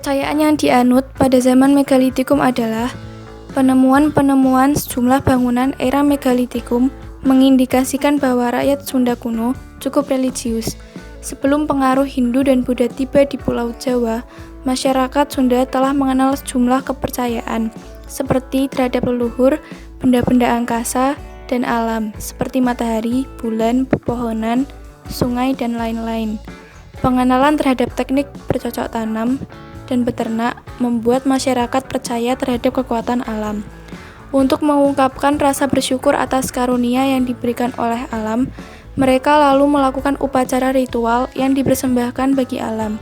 Kepercayaan yang dianut pada zaman Megalitikum adalah penemuan-penemuan sejumlah bangunan era Megalitikum mengindikasikan bahwa rakyat Sunda kuno cukup religius. Sebelum pengaruh Hindu dan Buddha tiba di Pulau Jawa, masyarakat Sunda telah mengenal sejumlah kepercayaan seperti terhadap leluhur, benda-benda angkasa, dan alam seperti matahari, bulan, pepohonan, sungai, dan lain-lain. Pengenalan terhadap teknik bercocok tanam dan beternak membuat masyarakat percaya terhadap kekuatan alam. Untuk mengungkapkan rasa bersyukur atas karunia yang diberikan oleh alam, mereka lalu melakukan upacara ritual yang dipersembahkan bagi alam.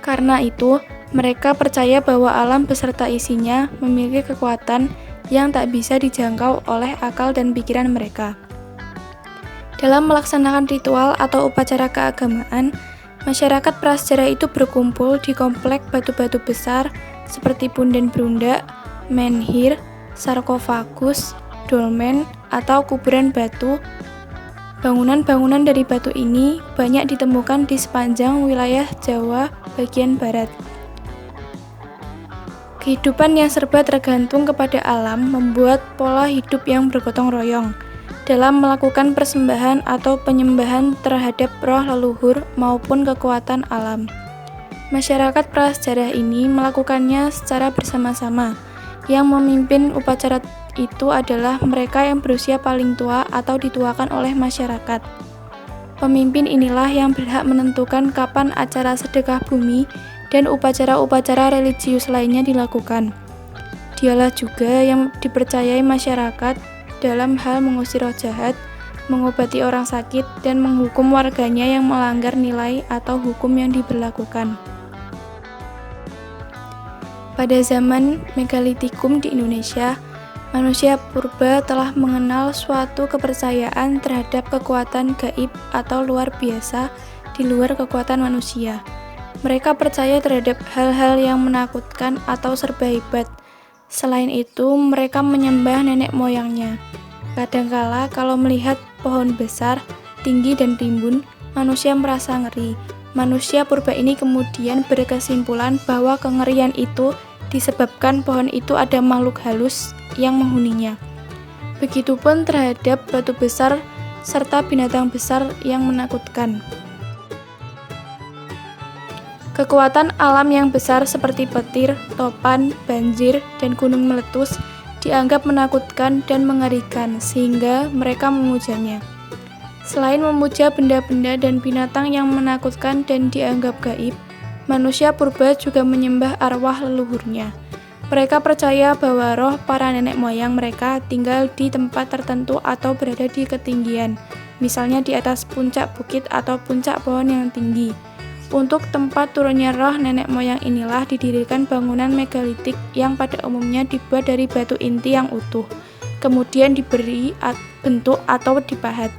Karena itu, mereka percaya bahwa alam beserta isinya memiliki kekuatan yang tak bisa dijangkau oleh akal dan pikiran mereka. Dalam melaksanakan ritual atau upacara keagamaan, masyarakat prasejarah itu berkumpul di komplek batu-batu besar seperti punden berundak, menhir, sarkofagus, dolmen, atau kuburan batu. Bangunan-bangunan dari batu ini banyak ditemukan di sepanjang wilayah Jawa bagian barat. Kehidupan yang serba tergantung kepada alam membuat pola hidup yang bergotong royong dalam melakukan persembahan atau penyembahan terhadap roh leluhur maupun kekuatan alam. Masyarakat prasejarah ini melakukannya secara bersama-sama. Yang memimpin upacara itu adalah mereka yang berusia paling tua atau dituakan oleh masyarakat. Pemimpin inilah yang berhak menentukan kapan acara sedekah bumi dan upacara-upacara religius lainnya dilakukan. Dialah juga yang dipercayai masyarakat dalam hal mengusir roh jahat, mengobati orang sakit, dan menghukum warganya yang melanggar nilai atau hukum yang diberlakukan. Pada zaman Megalitikum di Indonesia, manusia purba telah mengenal suatu kepercayaan terhadap kekuatan gaib atau luar biasa di luar kekuatan manusia. Mereka percaya terhadap hal-hal yang menakutkan atau serba hebat. Selain itu, mereka menyembah nenek moyangnya. Kadangkala kalau melihat pohon besar, tinggi dan timbun, manusia merasa ngeri. Manusia purba ini kemudian berkesimpulan bahwa kengerian itu disebabkan pohon itu ada makhluk halus yang menghuninya. Begitupun terhadap batu besar serta binatang besar yang menakutkan. Kekuatan alam yang besar seperti petir, topan, banjir, dan gunung meletus dianggap menakutkan dan mengerikan sehingga mereka memujanya. Selain memuja benda-benda dan binatang yang menakutkan dan dianggap gaib, manusia purba juga menyembah arwah leluhurnya. Mereka percaya bahwa roh para nenek moyang mereka tinggal di tempat tertentu atau berada di ketinggian, misalnya di atas puncak bukit atau puncak pohon yang tinggi. Untuk tempat turunnya roh nenek moyang inilah didirikan bangunan megalitik yang pada umumnya dibuat dari batu inti yang utuh, kemudian diberi bentuk atau dipahat.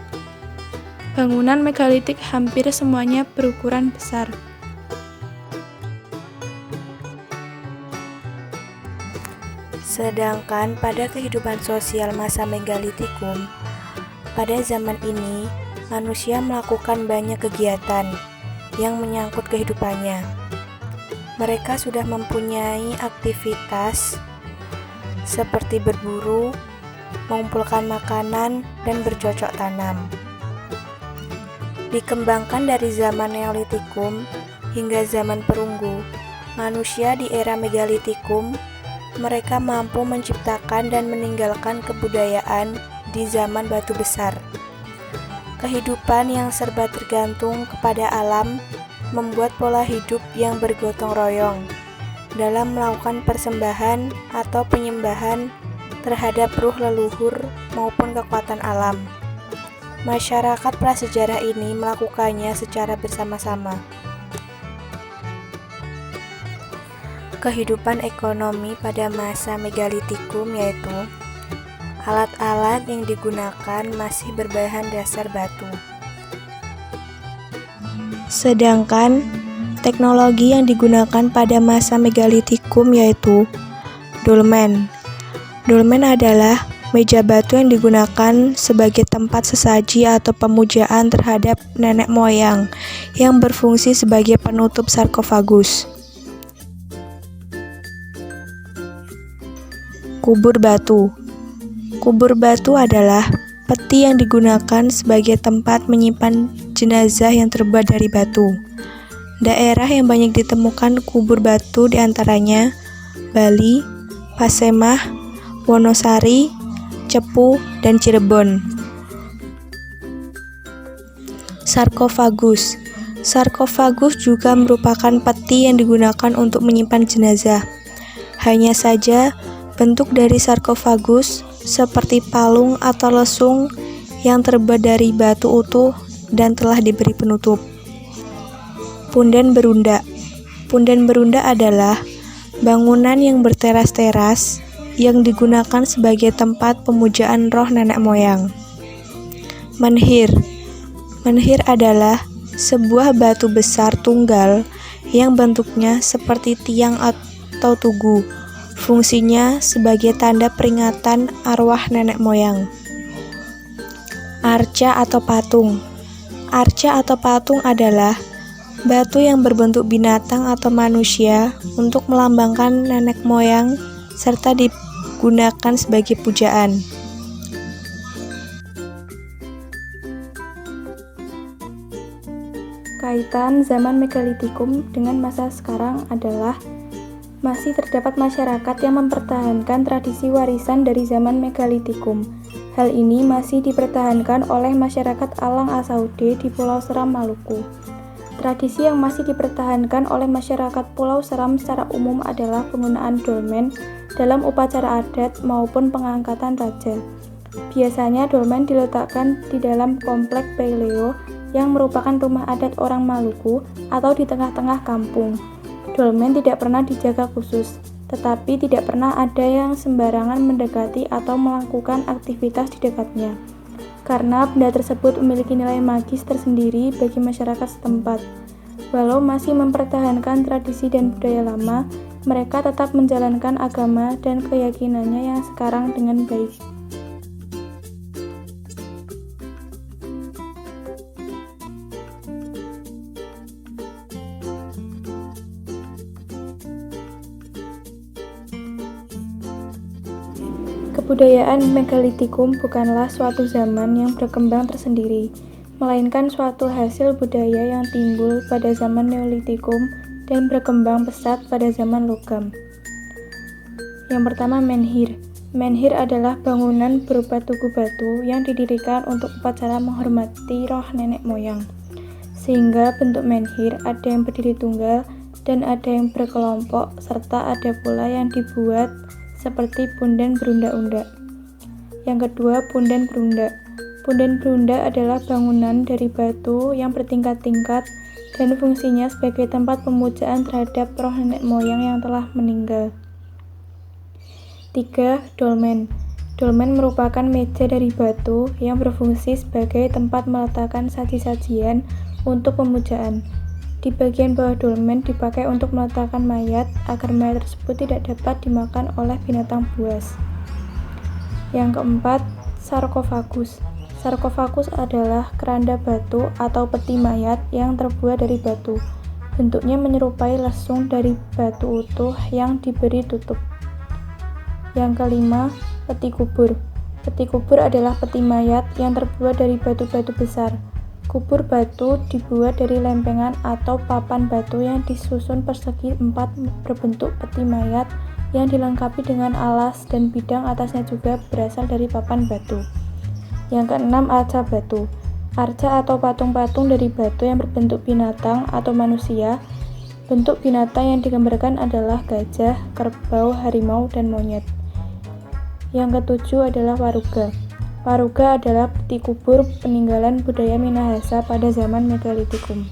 Bangunan megalitik hampir semuanya berukuran besar. Sedangkan pada kehidupan sosial masa Megalitikum, pada zaman ini manusia melakukan banyak kegiatan yang menyangkut kehidupannya. Mereka sudah mempunyai aktivitas seperti berburu, mengumpulkan makanan, dan bercocok tanam. Dikembangkan dari zaman Neolitikum hingga zaman perunggu, manusia di era Megalitikum mereka mampu menciptakan dan meninggalkan kebudayaan di zaman batu besar. Kehidupan yang serba tergantung kepada alam membuat pola hidup yang bergotong royong dalam melakukan persembahan atau penyembahan terhadap ruh leluhur maupun kekuatan alam. Masyarakat prasejarah ini melakukannya secara bersama-sama. Kehidupan ekonomi pada masa Megalitikum yaitu alat-alat yang digunakan masih berbahan dasar batu. Sedangkan teknologi yang digunakan pada masa Megalitikum yaitu dolmen. Dolmen adalah meja batu yang digunakan sebagai tempat sesaji atau pemujaan terhadap nenek moyang yang berfungsi sebagai penutup sarkofagus. Kubur batu. Kubur batu adalah peti yang digunakan sebagai tempat menyimpan jenazah yang terbuat dari batu. Daerah yang banyak ditemukan kubur batu diantaranya Bali, Pasemah, Wonosari, Cepu, dan Cirebon. Sarkofagus. Sarkofagus juga merupakan peti yang digunakan untuk menyimpan jenazah. Hanya saja, bentuk dari sarkofagus seperti palung atau lesung yang terbuat dari batu utuh dan telah diberi penutup. Punden berunda. Punden berunda adalah bangunan yang berteras-teras yang digunakan sebagai tempat pemujaan roh nenek moyang. Menhir. Menhir adalah sebuah batu besar tunggal yang bentuknya seperti tiang atau tugu. Fungsinya sebagai tanda peringatan arwah nenek moyang. Arca atau patung. Arca atau patung adalah batu yang berbentuk binatang atau manusia untuk melambangkan nenek moyang serta digunakan sebagai pujaan. Kaitan zaman megalitikum dengan masa sekarang adalah masih terdapat masyarakat yang mempertahankan tradisi warisan dari zaman megalitikum. Hal ini masih dipertahankan oleh masyarakat Alang Asaude di Pulau Seram, Maluku. Tradisi yang masih dipertahankan oleh masyarakat Pulau Seram secara umum adalah penggunaan dolmen dalam upacara adat maupun pengangkatan raja. Biasanya dolmen diletakkan di dalam komplek Paileo yang merupakan rumah adat orang Maluku atau di tengah-tengah kampung. Dolmen tidak pernah dijaga khusus, tetapi tidak pernah ada yang sembarangan mendekati atau melakukan aktivitas di dekatnya, karena benda tersebut memiliki nilai magis tersendiri bagi masyarakat setempat. Walau masih mempertahankan tradisi dan budaya lama, mereka tetap menjalankan agama dan keyakinannya yang sekarang dengan baik. Kebudayaan megalitikum bukanlah suatu zaman yang berkembang tersendiri, melainkan suatu hasil budaya yang timbul pada zaman Neolitikum dan berkembang pesat pada zaman logam. Yang pertama, menhir. Menhir adalah bangunan berupa tugu batu yang didirikan untuk upacara menghormati roh nenek moyang. Sehingga bentuk menhir ada yang berdiri tunggal dan ada yang berkelompok, serta ada pula yang dibuat seperti punden berunda-unda. Yang kedua, punden berunda. Punden berunda adalah bangunan dari batu yang bertingkat-tingkat dan fungsinya sebagai tempat pemujaan terhadap roh nenek moyang yang telah meninggal. 3. Dolmen. Dolmen merupakan meja dari batu yang berfungsi sebagai tempat meletakkan saji-sajian untuk pemujaan. Di bagian bawah dolmen dipakai untuk meletakkan mayat agar mayat tersebut tidak dapat dimakan oleh binatang buas. Yang keempat, sarkofagus. Sarkofagus adalah keranda batu atau peti mayat yang terbuat dari batu. Bentuknya menyerupai lesung dari batu utuh yang diberi tutup. Yang kelima, peti kubur. Peti kubur adalah peti mayat yang terbuat dari batu-batu besar. Kubur batu dibuat dari lempengan atau papan batu yang disusun persegi 4 berbentuk peti mayat yang dilengkapi dengan alas dan bidang atasnya juga berasal dari papan batu. Yang keenam, arca batu. Arca atau patung-patung dari batu yang berbentuk binatang atau manusia. Bentuk binatang yang digambarkan adalah gajah, kerbau, harimau, dan monyet. Yang ketujuh adalah waruga. Waruga adalah peti kubur peninggalan budaya Minahasa pada zaman megalitikum.